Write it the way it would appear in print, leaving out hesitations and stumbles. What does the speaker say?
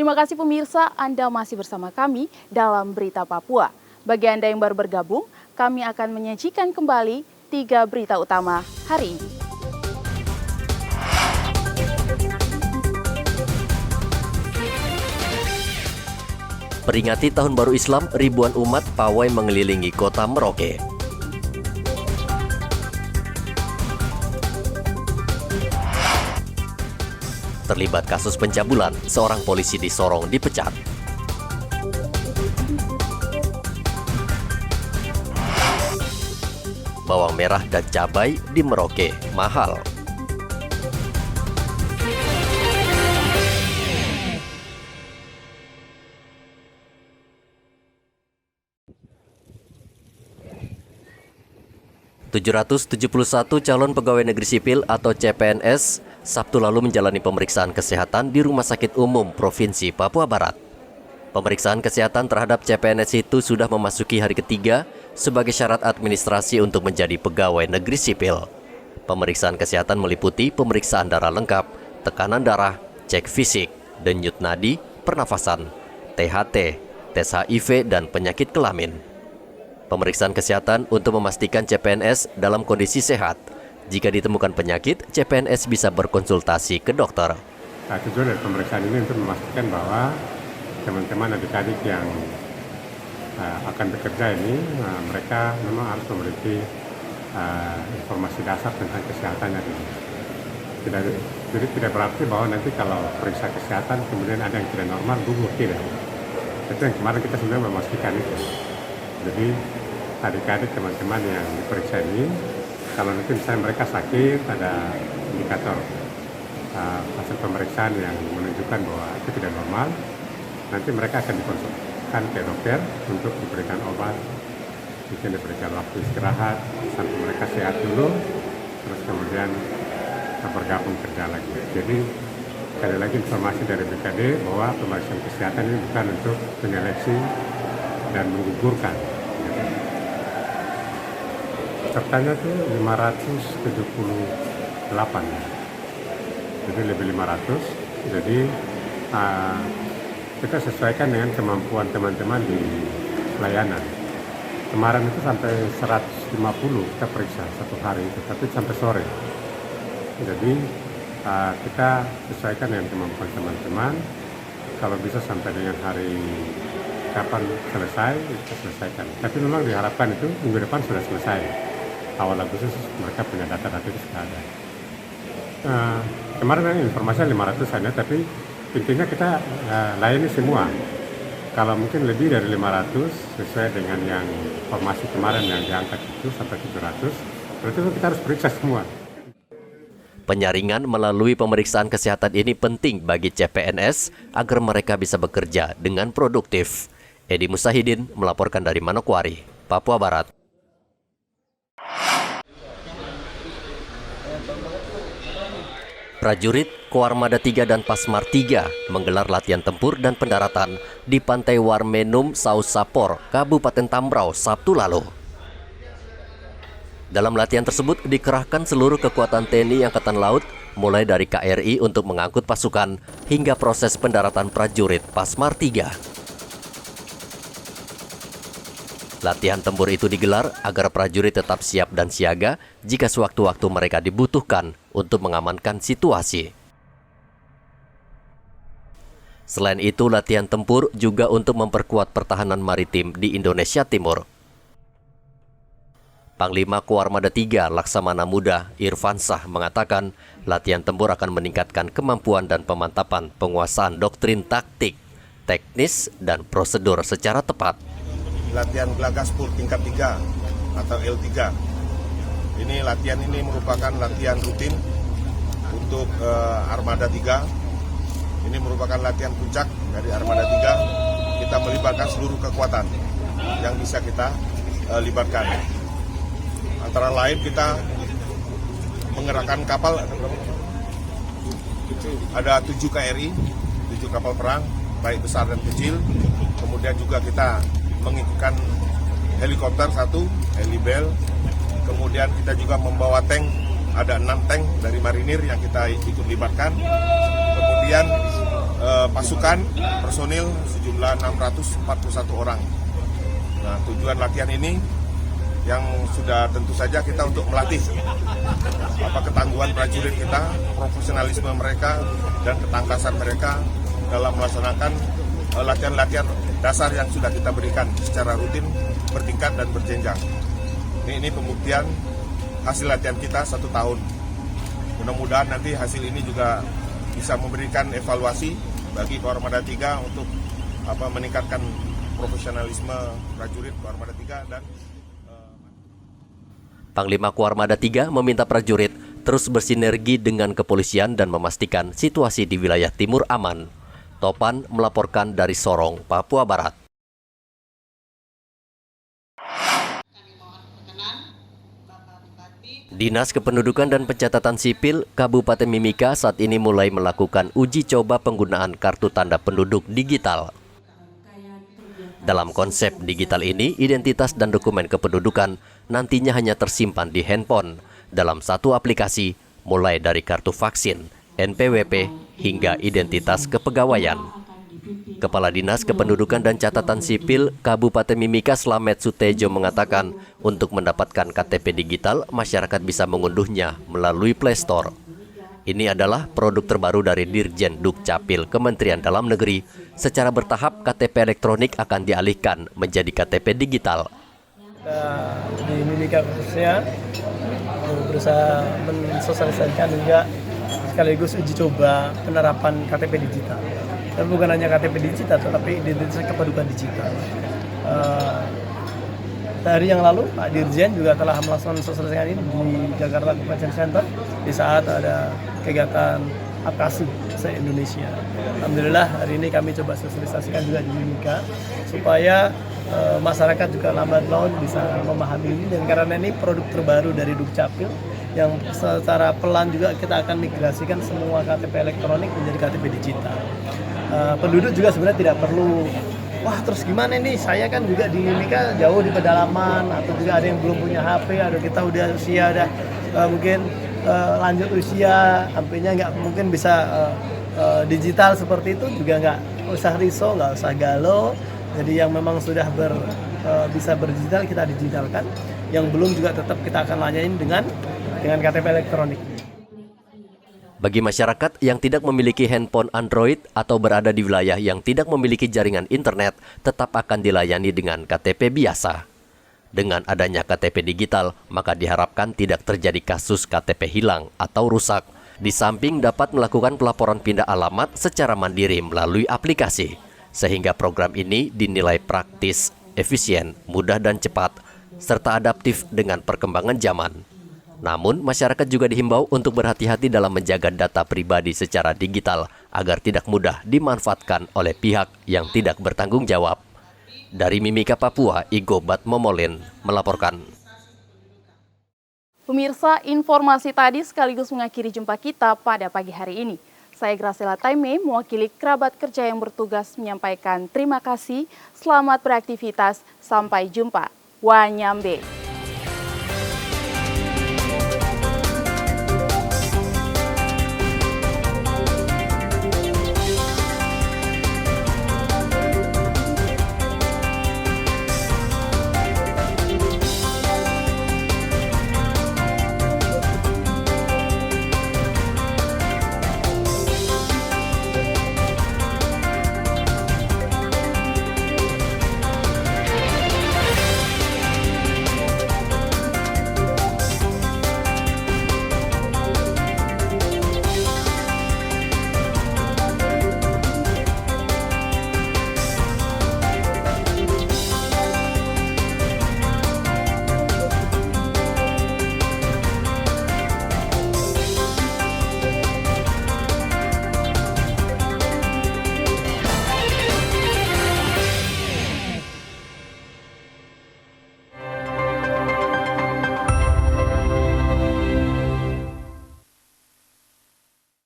Terima kasih pemirsa, Anda masih bersama kami dalam Berita Papua. Bagi Anda yang baru bergabung, kami akan menyajikan kembali 3 berita utama hari ini. Peringati Tahun Baru Islam, ribuan umat pawai mengelilingi kota Merauke. Terlibat kasus pencabulan, seorang polisi di Sorong dipecat. Bawang merah dan cabai di Merauke mahal. ...771 calon pegawai negeri sipil atau CPNS Sabtu lalu menjalani pemeriksaan kesehatan di Rumah Sakit Umum Provinsi Papua Barat. Pemeriksaan kesehatan terhadap CPNS itu sudah memasuki hari ketiga sebagai syarat administrasi untuk menjadi pegawai negeri sipil. Pemeriksaan kesehatan meliputi pemeriksaan darah lengkap, tekanan darah, cek fisik, denyut nadi, pernafasan, THT, tes HIV, dan penyakit kelamin. Pemeriksaan kesehatan untuk memastikan CPNS dalam kondisi sehat. Jika ditemukan penyakit, CPNS bisa berkonsultasi ke dokter. Tujuan dari pemeriksaan ini untuk memastikan bahwa teman-teman adik-adik yang akan bekerja ini, mereka memang harus memiliki informasi dasar tentang kesehatannya. Jadi tidak berarti bahwa nanti kalau periksa kesehatan kemudian ada yang tidak normal, gugur, tidak. Itu yang kemarin kita sebenarnya memastikan itu. Jadi adik-adik teman-teman yang diperiksa ini, kalau nanti misalnya mereka sakit, ada indikator hasil pemeriksaan yang menunjukkan bahwa itu tidak normal, nanti mereka akan dikonsultasikan ke dokter untuk diberikan obat, mungkin diberikan waktu istirahat sampai mereka sehat dulu, terus kemudian bergabung kerja lagi. Jadi sekali lagi informasi dari BKD bahwa pemeriksaan kesehatan ini bukan untuk penyeleksi dan menggugurkan. Pesertanya itu 578, jadi lebih 500. Jadi kita sesuaikan dengan kemampuan teman-teman di pelayanan. Kemarin itu sampai 150 kita periksa satu hari itu, tapi sampai sore. Jadi kita sesuaikan dengan kemampuan teman-teman. Kalau bisa sampai dengan hari kapan selesai, kita selesaikan. Tapi memang diharapkan itu minggu depan sudah selesai. Awal Agustus mereka punya data-data itu sudah ada. Kemarin informasinya 500 saja, tapi intinya kita layani semua. Kalau mungkin lebih dari 500 sesuai dengan yang informasi kemarin yang diangkat itu sampai 700, berarti kita harus periksa semua. Penyaringan melalui pemeriksaan kesehatan ini penting bagi CPNS agar mereka bisa bekerja dengan produktif. Edi Musahidin melaporkan dari Manokwari, Papua Barat. Prajurit Koarmada 3 dan Pasmar 3 menggelar latihan tempur dan pendaratan di Pantai Warmenum, Sausapor, Kabupaten Tambrau, Sabtu lalu. Dalam latihan tersebut dikerahkan seluruh kekuatan TNI Angkatan Laut, mulai dari KRI untuk mengangkut pasukan hingga proses pendaratan prajurit Pasmar 3. Latihan tempur itu digelar agar prajurit tetap siap dan siaga jika sewaktu-waktu mereka dibutuhkan untuk mengamankan situasi. Selain itu, latihan tempur juga untuk memperkuat pertahanan maritim di Indonesia Timur. Panglima Koarmada 3 Laksamana Muda Irfansah mengatakan latihan tempur akan meningkatkan kemampuan dan pemantapan penguasaan doktrin taktik, teknis, dan prosedur secara tepat. Latihan Glagaspur tingkat 3 atau L3. Ini latihan ini merupakan latihan rutin untuk Armada 3. Ini merupakan latihan puncak dari Armada 3. Kita melibatkan seluruh kekuatan yang bisa kita libatkan. Antara lain kita mengerahkan kapal, ada 7 KRI, 7 kapal perang, baik besar dan kecil. Kemudian juga kita mengikutkan helikopter 1, helibel. Kemudian kita juga membawa tank, ada 6 tank dari marinir yang kita ikut libatkan. Kemudian pasukan personil sejumlah 641 orang. Nah, tujuan latihan ini yang sudah tentu saja kita untuk melatih ketangguhan prajurit kita, profesionalisme mereka, dan ketangkasan mereka dalam melaksanakan latihan-latihan dasar yang sudah kita berikan secara rutin, bertingkat dan berjenjang. Ini pembuktian hasil latihan kita 1 tahun. Mudah-mudahan nanti hasil ini juga bisa memberikan evaluasi bagi Koarmada 3 untuk meningkatkan profesionalisme prajurit Koarmada 3 dan Panglima Koarmada 3 meminta prajurit terus bersinergi dengan kepolisian dan memastikan situasi di wilayah timur aman. Topan melaporkan dari Sorong, Papua Barat. Dinas Kependudukan dan Pencatatan Sipil Kabupaten Mimika saat ini mulai melakukan uji coba penggunaan kartu tanda penduduk digital. Dalam konsep digital ini, identitas dan dokumen kependudukan nantinya hanya tersimpan di handphone dalam satu aplikasi, mulai dari kartu vaksin, NPWP, hingga identitas kepegawaian. Kepala Dinas Kependudukan dan Catatan Sipil Kabupaten Mimika Slamet Sutejo mengatakan untuk mendapatkan KTP digital, masyarakat bisa mengunduhnya melalui Play Store. Ini adalah produk terbaru dari Dirjen Dukcapil Kementerian Dalam Negeri. Secara bertahap, KTP elektronik akan dialihkan menjadi KTP digital. Di Mimika khususnya berusaha mensosialisasikan juga sekaligus uji coba penerapan KTP digital. Dan bukan hanya KTP digital, tetapi identitas kependudukan digital. Hari yang lalu Pak Dirjen juga telah melaksanakan sosialisasi ini di Jakarta Convention Center di saat ada kegiatan APKASI se-Indonesia. Alhamdulillah hari ini kami coba sosialisasikan juga di Mimika supaya masyarakat juga lambat laun bisa memahami ini, dan karena ini produk terbaru dari Dukcapil yang secara pelan juga kita akan migrasikan semua KTP elektronik menjadi KTP digital. Penduduk juga sebenarnya tidak perlu wah terus gimana nih, saya kan juga di Mimika jauh di pedalaman, atau juga ada yang belum punya HP, ada kita udah usia udah mungkin lanjut usia, HP-nya nggak mungkin bisa digital seperti itu, juga nggak usah risau, nggak usah galau. Jadi yang memang sudah bisa berdigital kita digitalkan, yang belum juga tetap kita akan layanin dengan KTP elektronik. Bagi masyarakat yang tidak memiliki handphone Android atau berada di wilayah yang tidak memiliki jaringan internet, tetap akan dilayani dengan KTP biasa. Dengan adanya KTP digital, maka diharapkan tidak terjadi kasus KTP hilang atau rusak. Di samping dapat melakukan pelaporan pindah alamat secara mandiri melalui aplikasi, sehingga program ini dinilai praktis, efisien, mudah dan cepat, serta adaptif dengan perkembangan zaman. Namun, masyarakat juga dihimbau untuk berhati-hati dalam menjaga data pribadi secara digital agar tidak mudah dimanfaatkan oleh pihak yang tidak bertanggung jawab. Dari Mimika, Papua, Igo Batmomolin melaporkan. Pemirsa, informasi tadi sekaligus mengakhiri jumpa kita pada pagi hari ini. Saya Graciela Taime, mewakili kerabat kerja yang bertugas menyampaikan terima kasih, selamat beraktivitas, sampai jumpa. Wanyambe.